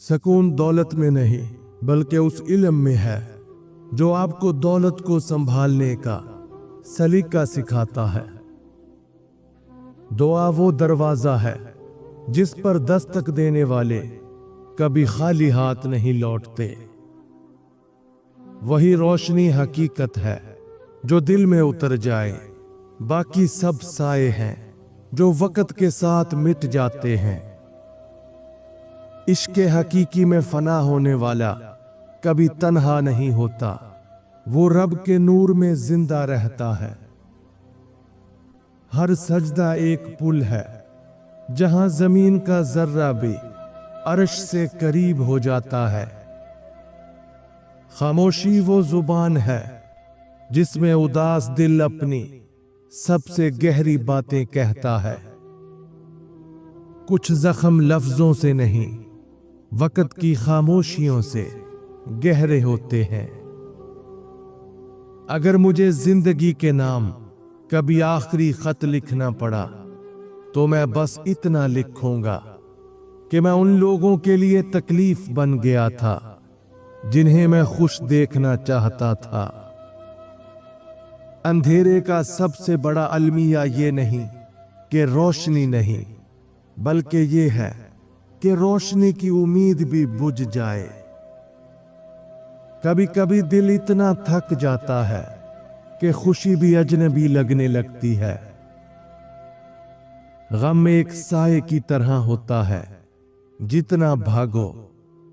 सुकून दौलत में नहीं बल्कि उस इल्म में है जो आपको दौलत को संभालने का सलीका सिखाता है। दुआ वो दरवाजा है जिस पर दस्तक देने वाले कभी खाली हाथ नहीं लौटते। वही रोशनी हकीकत है जो दिल में उतर जाए, बाकी सब साए हैं जो वक्त के साथ मिट जाते हैं। इश्क हकीकी में फना होने वाला कभी तन्हा नहीं होता, वो रब के नूर में जिंदा रहता है। हर सजदा एक पुल है जहां जमीन का जर्रा भी अर्श से करीब हो जाता है। खामोशी वो जुबान है जिसमें उदास दिल अपनी सबसे गहरी बातें कहता है। कुछ जख्म लफ्जों से नहीं, वक्त की खामोशियों से गहरे होते हैं। अगर मुझे जिंदगी के नाम कभी आखिरी खत लिखना पड़ा तो मैं बस इतना लिखूंगा कि मैं उन लोगों के लिए तकलीफ बन गया था जिन्हें मैं खुश देखना चाहता था। अंधेरे का सबसे बड़ा अलमिया ये नहीं कि रोशनी नहीं, बल्कि ये है कि रोशनी की उम्मीद भी बुझ जाए। कभी कभी दिल इतना थक जाता है कि खुशी भी अजनबी लगने लगती है। गम एक साए की तरह होता है, जितना भागो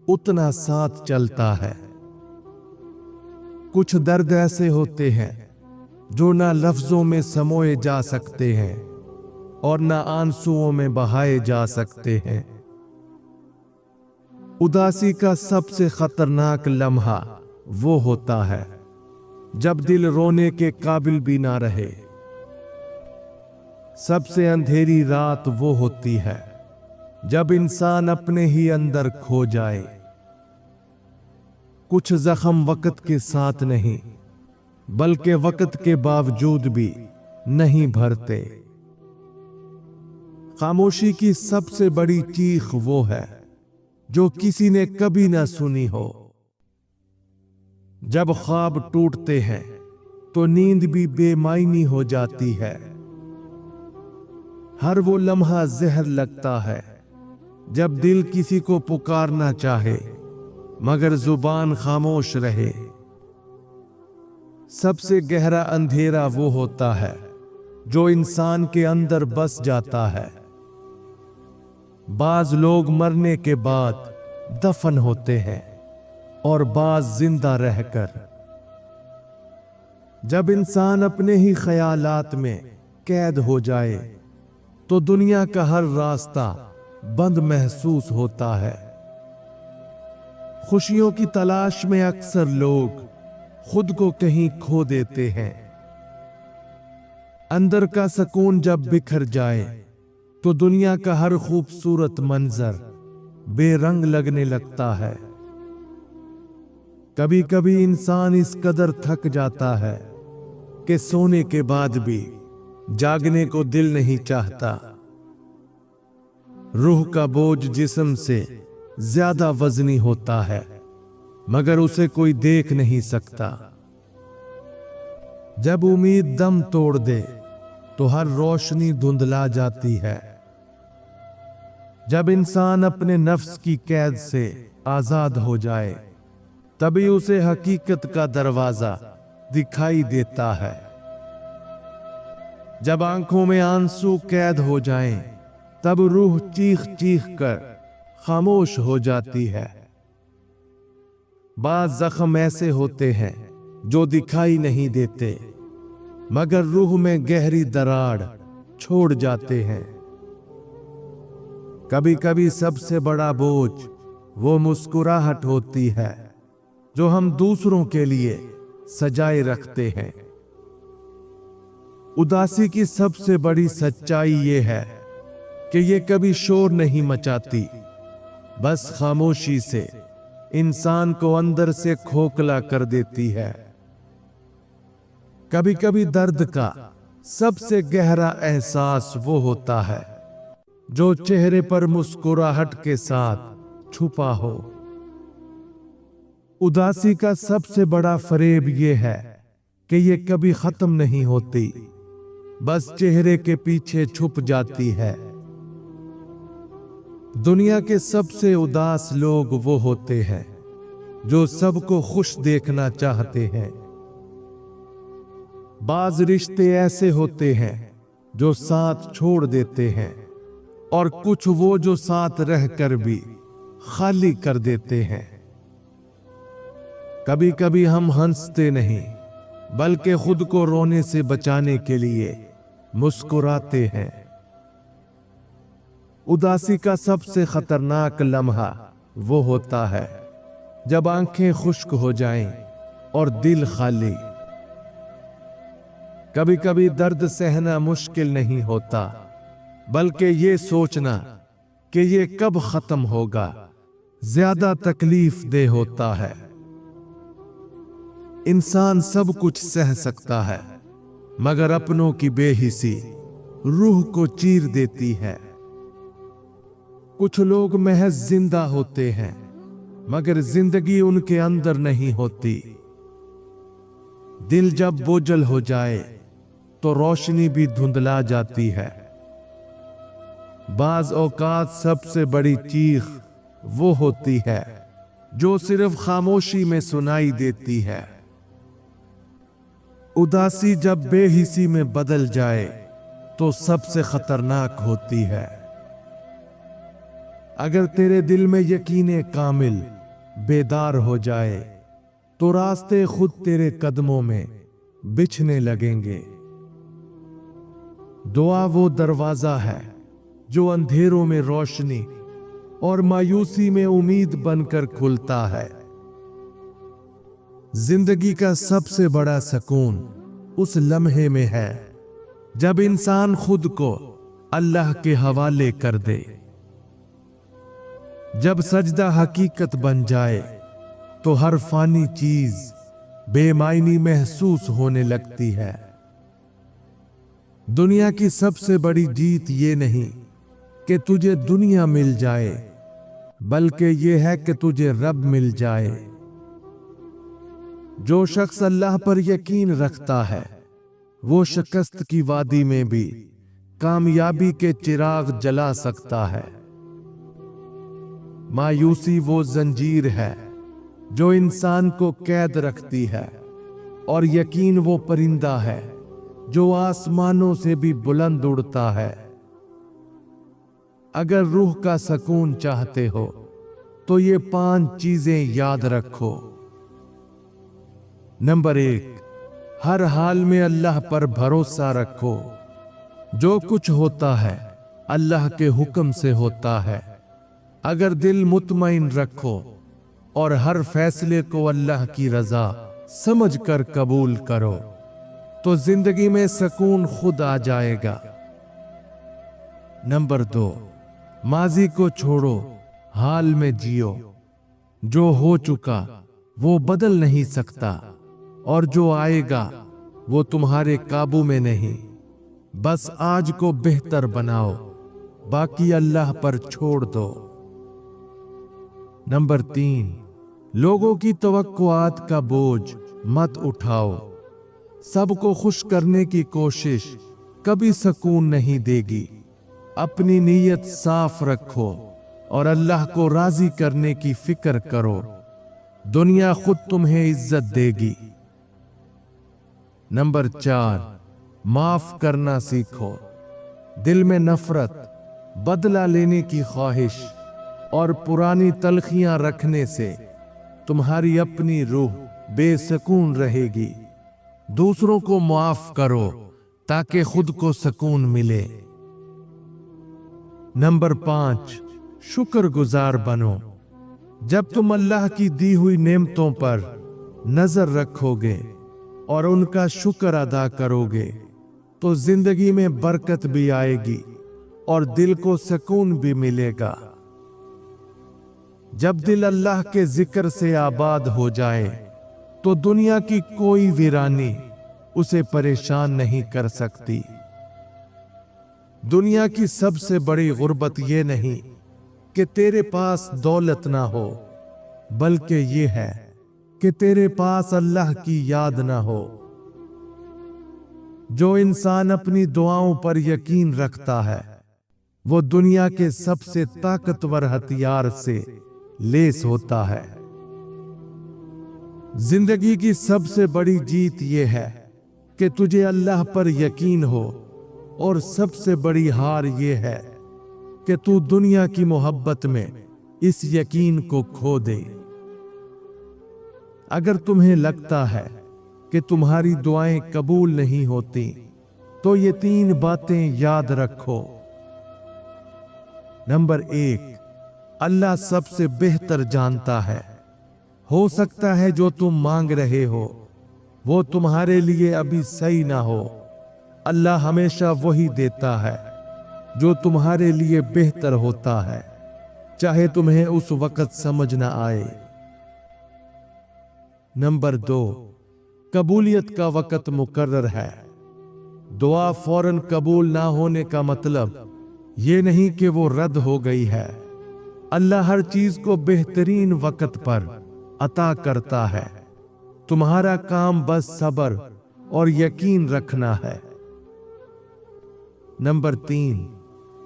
उतना साथ चलता है। कुछ दर्द ऐसे होते हैं जो ना लफ्जों में समोए जा सकते हैं और ना आंसुओं में बहाए जा सकते हैं। उदासी का सबसे खतरनाक लम्हा वो होता है जब दिल रोने के काबिल भी ना रहे। सबसे अंधेरी रात वो होती है जब इंसान अपने ही अंदर खो जाए। कुछ जख्म वक्त के साथ नहीं बल्कि वक्त के बावजूद भी नहीं भरते। खामोशी की सबसे बड़ी चीख वो है जो किसी ने कभी ना सुनी हो। जब ख्वाब टूटते हैं तो नींद भी बेमायनी हो जाती है। हर वो लम्हा जहर लगता है जब दिल किसी को पुकारना चाहे मगर जुबान खामोश रहे। सबसे गहरा अंधेरा वो होता है जो इंसान के अंदर बस जाता है। बाज लोग मरने के बाद दफन होते हैं और बाज जिंदा रहकर। जब इंसान अपने ही ख्यालात में कैद हो जाए तो दुनिया का हर रास्ता बंद महसूस होता है। खुशियों की तलाश में अक्सर लोग खुद को कहीं खो देते हैं। अंदर का सुकून जब बिखर जाए तो दुनिया का हर खूबसूरत मंजर बेरंग लगने लगता है। कभी कभी इंसान इस कदर थक जाता है कि सोने के बाद भी जागने को दिल नहीं चाहता। रूह का बोझ जिस्म से ज्यादा वजनी होता है मगर उसे कोई देख नहीं सकता। जब उम्मीद दम तोड़ दे तो हर रोशनी धुंधला जाती है। जब इंसान अपने नफ्स की कैद से आजाद हो जाए तभी उसे हकीकत का दरवाजा दिखाई देता है। जब आंखों में आंसू कैद हो जाएं, तब रूह चीख चीख कर खामोश हो जाती है। बाज़ जख्म ऐसे होते हैं जो दिखाई नहीं देते मगर रूह में गहरी दरार छोड़ जाते हैं। कभी कभी सबसे बड़ा बोझ वो मुस्कुराहट होती है जो हम दूसरों के लिए सजाए रखते हैं। उदासी की सबसे बड़ी सच्चाई ये है कि ये कभी शोर नहीं मचाती, बस खामोशी से इंसान को अंदर से खोखला कर देती है। कभी कभी दर्द का सबसे गहरा एहसास वो होता है जो चेहरे पर मुस्कुराहट के साथ छुपा हो। उदासी का सबसे बड़ा फरेब ये है कि ये कभी खत्म नहीं होती, बस चेहरे के पीछे छुप जाती है। दुनिया के सबसे उदास लोग वो होते हैं जो सबको खुश देखना चाहते हैं। बाज रिश्ते ऐसे होते हैं जो साथ छोड़ देते हैं, और कुछ वो जो साथ रहकर भी खाली कर देते हैं। कभी कभी हम हंसते नहीं बल्कि खुद को रोने से बचाने के लिए मुस्कुराते हैं। उदासी का सबसे खतरनाक लम्हा वो होता है जब आंखें खुश्क हो जाएं और दिल खाली। कभी कभी दर्द सहना मुश्किल नहीं होता, बल्कि ये सोचना कि ये कब खत्म होगा ज्यादा तकलीफ दे होता है। इंसान सब कुछ सह सकता है, मगर अपनों की बेहिसी रूह को चीर देती है। कुछ लोग महज जिंदा होते हैं, मगर जिंदगी उनके अंदर नहीं होती। दिल जब बोझल हो जाए तो रोशनी भी धुंधला जाती है। बाज औकात सबसे बड़ी चीख वो होती है जो सिर्फ खामोशी में सुनाई देती है। उदासी जब बेहिसी में बदल जाए तो सबसे खतरनाक होती है। अगर तेरे दिल में यकीन कामिल बेदार हो जाए तो रास्ते खुद तेरे कदमों में बिछने लगेंगे। दुआ वो दरवाजा है जो अंधेरों में रोशनी और मायूसी में उम्मीद बनकर खुलता है। जिंदगी का सबसे बड़ा सुकून उस लम्हे में है जब इंसान खुद को अल्लाह के हवाले कर दे। जब सजदा हकीकत बन जाए तो हर फानी चीज बेमायनी महसूस होने लगती है। दुनिया की सबसे बड़ी जीत ये नहीं कि तुझे दुनिया मिल जाए, बल्कि ये है कि तुझे रब मिल जाए। जो शख्स अल्लाह पर यकीन रखता है वो शिकस्त की वादी में भी कामयाबी के चिराग जला सकता है। मायूसी वो जंजीर है जो इंसान को कैद रखती है, और यकीन वो परिंदा है जो आसमानों से भी बुलंद उड़ता है। अगर रूह का सुकून चाहते हो तो ये 5 चीजें याद रखो। नंबर 1, हर हाल में अल्लाह पर भरोसा रखो। जो कुछ होता है अल्लाह के हुक्म से होता है। अगर दिल मुतमईन रखो और हर फैसले को अल्लाह की रजा समझकर कबूल करो तो जिंदगी में सुकून खुद आ जाएगा। नंबर 2, माजी को छोड़ो, हाल में जियो। जो हो चुका वो बदल नहीं सकता, और जो आएगा वो तुम्हारे काबू में नहीं। बस आज को बेहतर बनाओ, बाकी अल्लाह पर छोड़ दो। नंबर 3, लोगों की तवक्कुआत का बोझ मत उठाओ। सबको खुश करने की कोशिश कभी सुकून नहीं देगी। अपनी नीयत साफ रखो और अल्लाह को राजी करने की फिक्र करो। दुनिया खुद तुम्हें इज्जत देगी। नंबर 4, माफ करना सीखो। दिल में नफरत, बदला लेने की ख्वाहिश और पुरानी तलखियां रखने से तुम्हारी अपनी रूह बेसुकून रहेगी। दूसरों को माफ करो ताकि खुद को सुकून मिले। नंबर 5, शुक्रगुजार बनो। जब तुम अल्लाह की दी हुई नेमतों पर नजर रखोगे और उनका शुक्र अदा करोगे तो जिंदगी में बरकत भी आएगी और दिल को सुकून भी मिलेगा। जब दिल अल्लाह के जिक्र से आबाद हो जाए तो दुनिया की कोई वीरानी उसे परेशान नहीं कर सकती। दुनिया की सबसे बड़ी गुर्बत ये नहीं کہ तेरे पास दौलत ना हो, बल्कि ये है कि तेरे पास अल्लाह की याद ना हो। जो इंसान अपनी दुआओं पर यकीन रखता है वो दुनिया के सबसे ताकतवर हथियार से लेस होता है। जिंदगी की सबसे बड़ी जीत ये है कि तुझे अल्लाह पर यकीन हो, और सबसे बड़ी हार ये है कि तू दुनिया की मोहब्बत में इस यकीन को खो दे। अगर तुम्हें लगता है कि तुम्हारी दुआएं कबूल नहीं होती तो ये 3 बातें याद रखो। नंबर 1, अल्लाह सबसे बेहतर जानता है। हो सकता है जो तुम मांग रहे हो वो तुम्हारे लिए अभी सही ना हो। अल्लाह हमेशा वही देता है जो तुम्हारे लिए बेहतर होता है, चाहे तुम्हें उस वक्त समझ ना आए। नंबर 2, कबूलियत का वक्त मुकर्रर है। दुआ फौरन कबूल ना होने का मतलब ये नहीं कि वो रद्द हो गई है। अल्लाह हर चीज को बेहतरीन वक्त पर अता करता है। तुम्हारा काम बस सब्र और यकीन रखना है। नंबर 3,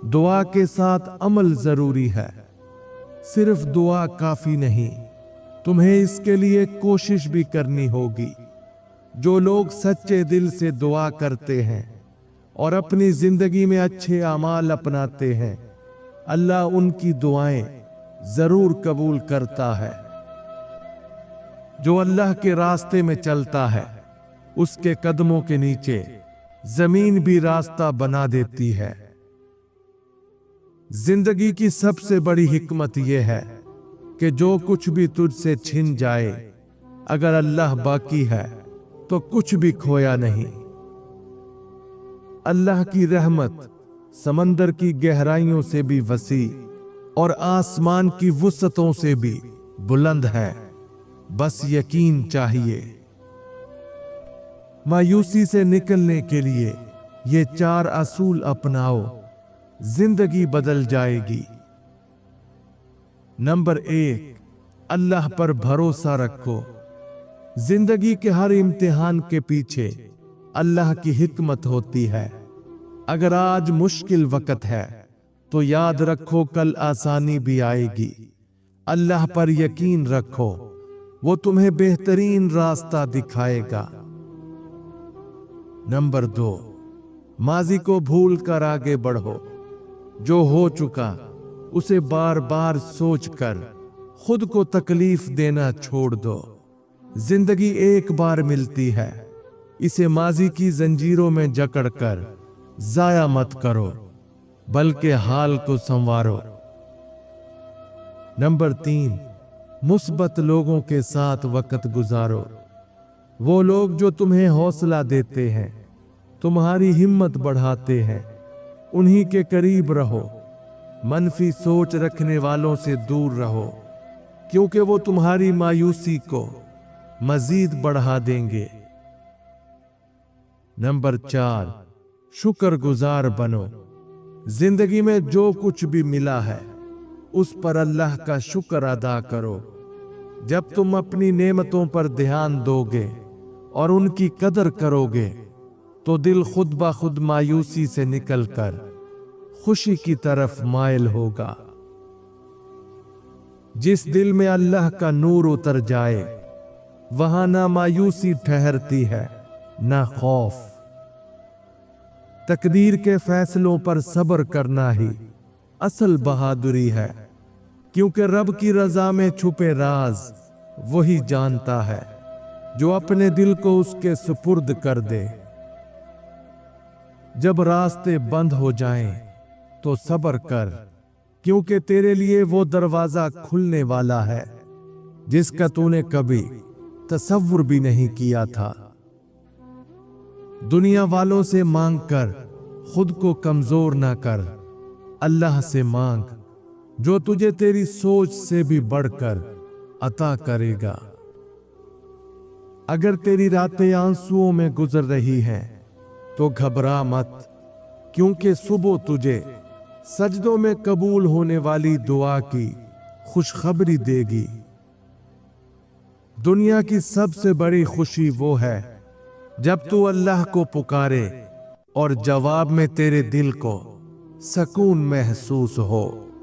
दुआ के साथ अमल जरूरी है। सिर्फ दुआ काफी नहीं, तुम्हें इसके लिए कोशिश भी करनी होगी। जो लोग सच्चे दिल से दुआ करते हैं और अपनी जिंदगी में अच्छे अमाल अपनाते हैं, अल्लाह उनकी दुआएं जरूर कबूल करता है। जो अल्लाह के रास्ते में चलता है उसके कदमों के नीचे जमीन भी रास्ता बना देती है। जिंदगी की सबसे बड़ी हिकमत यह है कि जो कुछ भी तुझसे छिन जाए, अगर अल्लाह बाकी है तो कुछ भी खोया नहीं। अल्लाह की रहमत समंदर की गहराइयों से भी वसी और आसमान की वुसअतों से भी बुलंद है। बस यकीन चाहिए। मायूसी से निकलने के लिए ये 4 असूल अपनाओ, जिंदगी बदल जाएगी। नंबर 1, अल्लाह पर भरोसा रखो। जिंदगी के हर इम्तिहान के पीछे अल्लाह की हिकमत होती है। अगर आज मुश्किल वक्त है तो याद रखो कल आसानी भी आएगी। अल्लाह पर यकीन रखो, वो तुम्हें बेहतरीन रास्ता दिखाएगा। नंबर 2, माजी को भूल कर आगे बढ़ो। जो हो चुका उसे बार बार सोचकर खुद को तकलीफ देना छोड़ दो। जिंदगी एक बार मिलती है, इसे माजी की जंजीरों में जकड़कर जाया मत करो, बल्कि हाल को संवारो। नंबर 3, मुस्बत लोगों के साथ वक्त गुजारो। वो लोग जो तुम्हें हौसला देते हैं, तुम्हारी हिम्मत बढ़ाते हैं, उन्हीं के करीब रहो। मनफी सोच रखने वालों से दूर रहो, क्योंकि वो तुम्हारी मायूसी को मजीद बढ़ा देंगे। नंबर 4, शुक्रगुजार बनो। जिंदगी में जो कुछ भी मिला है उस पर अल्लाह का शुक्र अदा करो। जब तुम अपनी नेमतों पर ध्यान दोगे और उनकी कदर करोगे तो दिल खुद ब खुद मायूसी से निकलकर खुशी की तरफ माइल होगा। जिस दिल में अल्लाह का नूर उतर जाए वहां ना मायूसी ठहरती है ना खौफ। तकदीर के फैसलों पर सब्र करना ही असल बहादुरी है, क्योंकि रब की रजा में छुपे राज वही जानता है जो अपने दिल को उसके सुपुर्द कर दे। जब रास्ते बंद हो जाएं तो सब्र कर, क्योंकि तेरे लिए वो दरवाजा खुलने वाला है जिसका तूने कभी तसव्वुर भी नहीं किया था। दुनिया वालों से मांग कर खुद को कमजोर ना कर, अल्लाह से मांग जो तुझे तेरी सोच से भी बढ़कर अता करेगा। अगर तेरी रातें आंसुओं में गुजर रही हैं तो घबरा मत, क्योंकि सुबह तुझे सजदों में कबूल होने वाली दुआ की खुशखबरी देगी। दुनिया की सबसे बड़ी खुशी वो है जब तू अल्लाह को पुकारे और जवाब में तेरे दिल को सुकून महसूस हो।